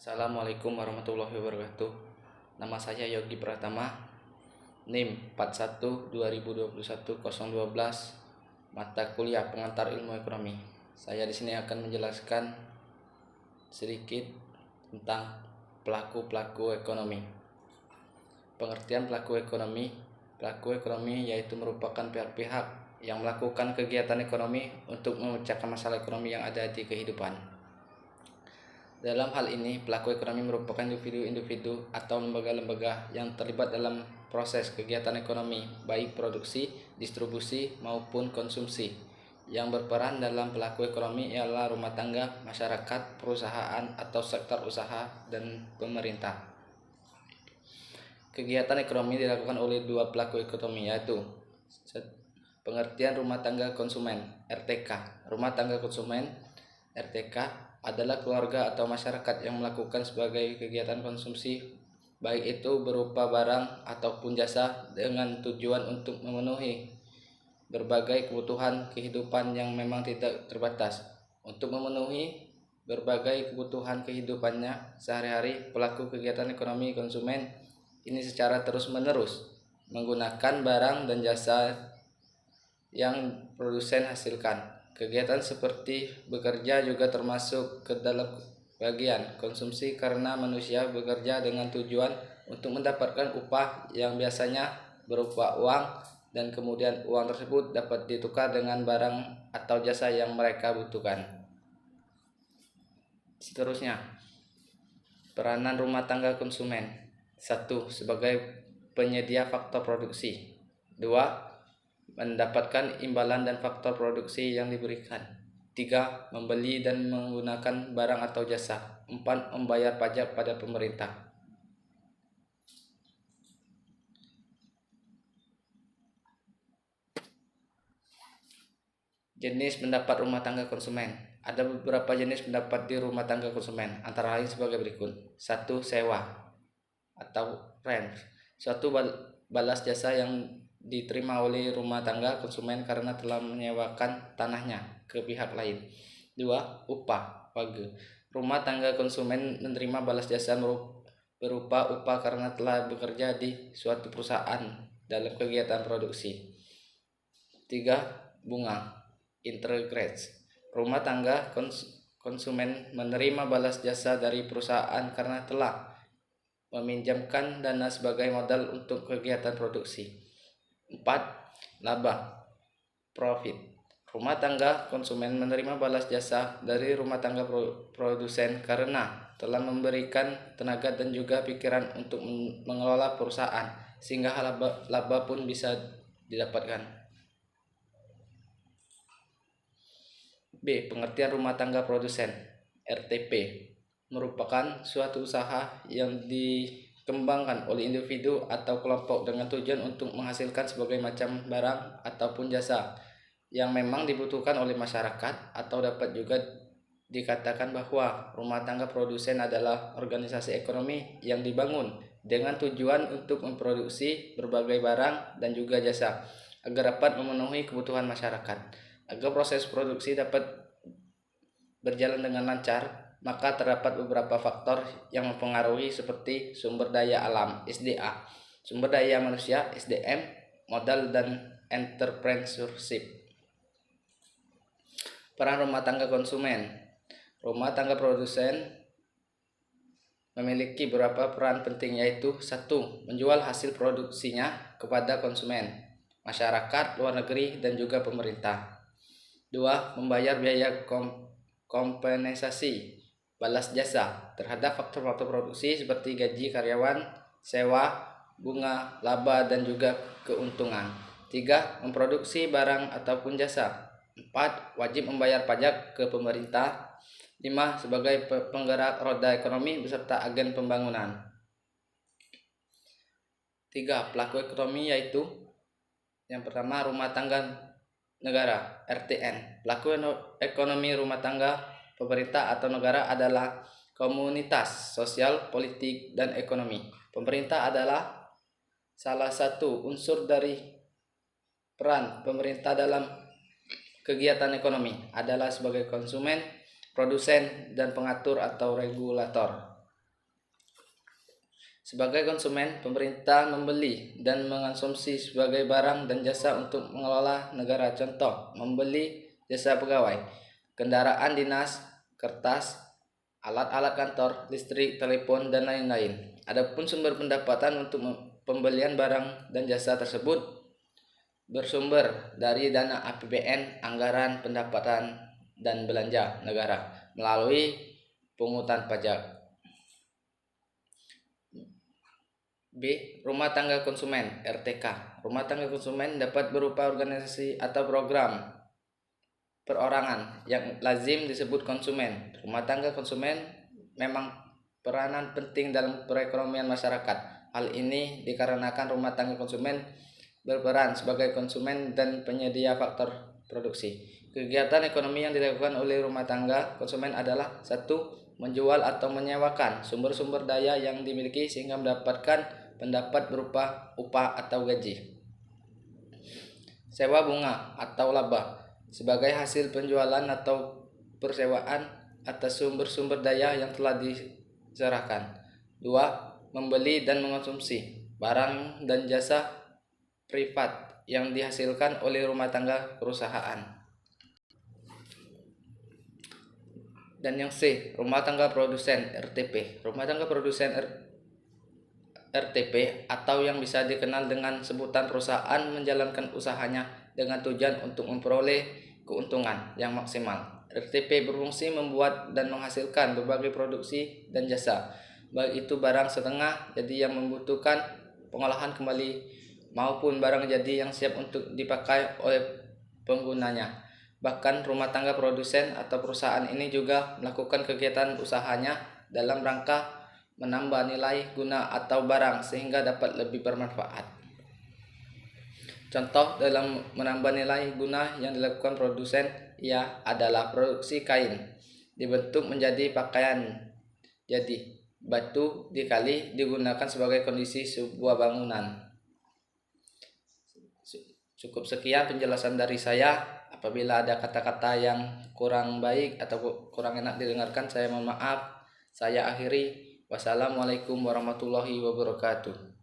Assalamualaikum warahmatullahi wabarakatuh. Nama saya Yogi Pratama, NIM 41 2021 012, mata kuliah pengantar ilmu ekonomi. Saya di sini akan menjelaskan sedikit tentang pelaku-pelaku ekonomi. Pengertian pelaku ekonomi. Pelaku ekonomi yaitu merupakan pihak-pihak yang melakukan kegiatan ekonomi untuk memecahkan masalah ekonomi yang ada di kehidupan. Dalam hal ini, pelaku ekonomi merupakan individu-individu atau lembaga-lembaga yang terlibat dalam proses kegiatan ekonomi, baik produksi, distribusi, maupun konsumsi. Yang berperan dalam pelaku ekonomi ialah rumah tangga, masyarakat, perusahaan atau sektor usaha, dan pemerintah. Kegiatan ekonomi dilakukan oleh dua pelaku ekonomi, yaitu pengertian rumah tangga konsumen (RTK). Rumah tangga konsumen (RTK) adalah keluarga atau masyarakat yang melakukan sebagai kegiatan konsumsi, baik itu berupa barang ataupun jasa, dengan tujuan untuk memenuhi berbagai kebutuhan kehidupan yang memang tidak terbatas. Untuk memenuhi berbagai kebutuhan kehidupannya sehari-hari, pelaku kegiatan ekonomi konsumen ini secara terus-menerus menggunakan barang dan jasa yang produsen hasilkan. Kegiatan seperti bekerja juga termasuk ke dalam bagian konsumsi karena manusia bekerja dengan tujuan untuk mendapatkan upah yang biasanya berupa uang, dan kemudian uang tersebut dapat ditukar dengan barang atau jasa yang mereka butuhkan. Seterusnya, peranan rumah tangga konsumen. 1. Sebagai penyedia faktor produksi. 2. Mendapatkan imbalan dan faktor produksi yang diberikan. 3. Membeli dan menggunakan barang atau jasa. 4. Membayar pajak pada pemerintah. Jenis pendapat rumah tangga konsumen. Ada beberapa jenis pendapat di rumah tangga konsumen, antara lain sebagai berikut. 1. Sewa atau rent. Suatu balas jasa yang diterima oleh rumah tangga konsumen karena telah menyewakan tanahnya ke pihak lain. 2. Upah wage. Rumah tangga konsumen menerima balas jasa berupa upah karena telah bekerja di suatu perusahaan dalam kegiatan produksi. 3. Bunga interest. Rumah tangga konsumen menerima balas jasa dari perusahaan karena telah meminjamkan dana sebagai modal untuk kegiatan produksi. 4. Laba profit. Rumah tangga konsumen menerima balas jasa dari rumah tangga produsen karena telah memberikan tenaga dan juga pikiran untuk mengelola perusahaan, sehingga laba pun bisa didapatkan. B. Pengertian rumah tangga produsen (RTP) merupakan suatu usaha yang dikembangkan oleh individu atau kelompok dengan tujuan untuk menghasilkan sebagai macam barang ataupun jasa yang memang dibutuhkan oleh masyarakat, atau dapat juga dikatakan bahwa rumah tangga produsen adalah organisasi ekonomi yang dibangun dengan tujuan untuk memproduksi berbagai barang dan juga jasa agar dapat memenuhi kebutuhan masyarakat. Agar proses produksi dapat berjalan dengan lancar, maka terdapat beberapa faktor yang mempengaruhi, seperti sumber daya alam (SDA), sumber daya manusia (SDM), modal, dan entrepreneurship. Peran rumah tangga konsumen. Rumah tangga produsen memiliki beberapa peran penting, yaitu 1. Menjual hasil produksinya kepada konsumen, masyarakat luar negeri, dan juga pemerintah. 2. Membayar biaya kompensasi balas jasa terhadap faktor-faktor produksi seperti gaji karyawan, sewa, bunga, laba, dan juga keuntungan. 3. Memproduksi barang ataupun jasa. 4. Wajib membayar pajak ke pemerintah. 5. Sebagai penggerak roda ekonomi beserta agen pembangunan. 3. Pelaku ekonomi, yaitu yang pertama rumah tangga negara (RTN). Pelaku ekonomi rumah tangga pemerintah atau negara adalah komunitas sosial, politik, dan ekonomi. Pemerintah adalah salah satu unsur dari peran pemerintah dalam kegiatan ekonomi, adalah sebagai konsumen, produsen, dan pengatur atau regulator. Sebagai konsumen, pemerintah membeli dan mengonsumsi sebagai barang dan jasa untuk mengelola negara. Contoh, membeli jasa pegawai, kendaraan dinas, kertas, alat-alat kantor, listrik, telepon, dan lain-lain. Adapun sumber pendapatan untuk pembelian barang dan jasa tersebut bersumber dari dana APBN, anggaran pendapatan dan belanja negara melalui pungutan pajak. B. Rumah tangga konsumen (RTK). Rumah tangga konsumen dapat berupa organisasi atau program perorangan yang lazim disebut konsumen. Rumah tangga konsumen memang peranan penting dalam perekonomian masyarakat. Hal ini dikarenakan rumah tangga konsumen berperan sebagai konsumen dan penyedia faktor produksi. Kegiatan ekonomi yang dilakukan oleh rumah tangga konsumen adalah: 1. Menjual atau menyewakan sumber-sumber daya yang dimiliki sehingga mendapatkan pendapat berupa upah atau gaji. Sewa bunga atau laba sebagai hasil penjualan atau persewaan atas sumber-sumber daya yang telah diserahkan. 2. Membeli dan mengonsumsi barang dan jasa privat yang dihasilkan oleh rumah tangga perusahaan. Dan yang C, rumah tangga produsen (RTP). Rumah tangga produsen RTP atau yang bisa dikenal dengan sebutan perusahaan menjalankan usahanya dengan tujuan untuk memperoleh keuntungan yang maksimal. RTP berfungsi membuat dan menghasilkan berbagai produksi dan jasa, baik itu barang setengah jadi yang membutuhkan pengolahan kembali maupun barang jadi yang siap untuk dipakai oleh penggunanya. Bahkan rumah tangga produsen atau perusahaan ini juga melakukan kegiatan usahanya dalam rangka menambah nilai guna atau barang sehingga dapat lebih bermanfaat. Contoh dalam menambah nilai guna yang dilakukan produsen adalah produksi kain dibentuk menjadi pakaian. Jadi, batu dikali digunakan sebagai kondisi sebuah bangunan. Cukup sekian penjelasan dari saya. Apabila ada kata-kata yang kurang baik atau kurang enak didengarkan, saya mohon maaf. Saya akhiri. Wassalamualaikum warahmatullahi wabarakatuh.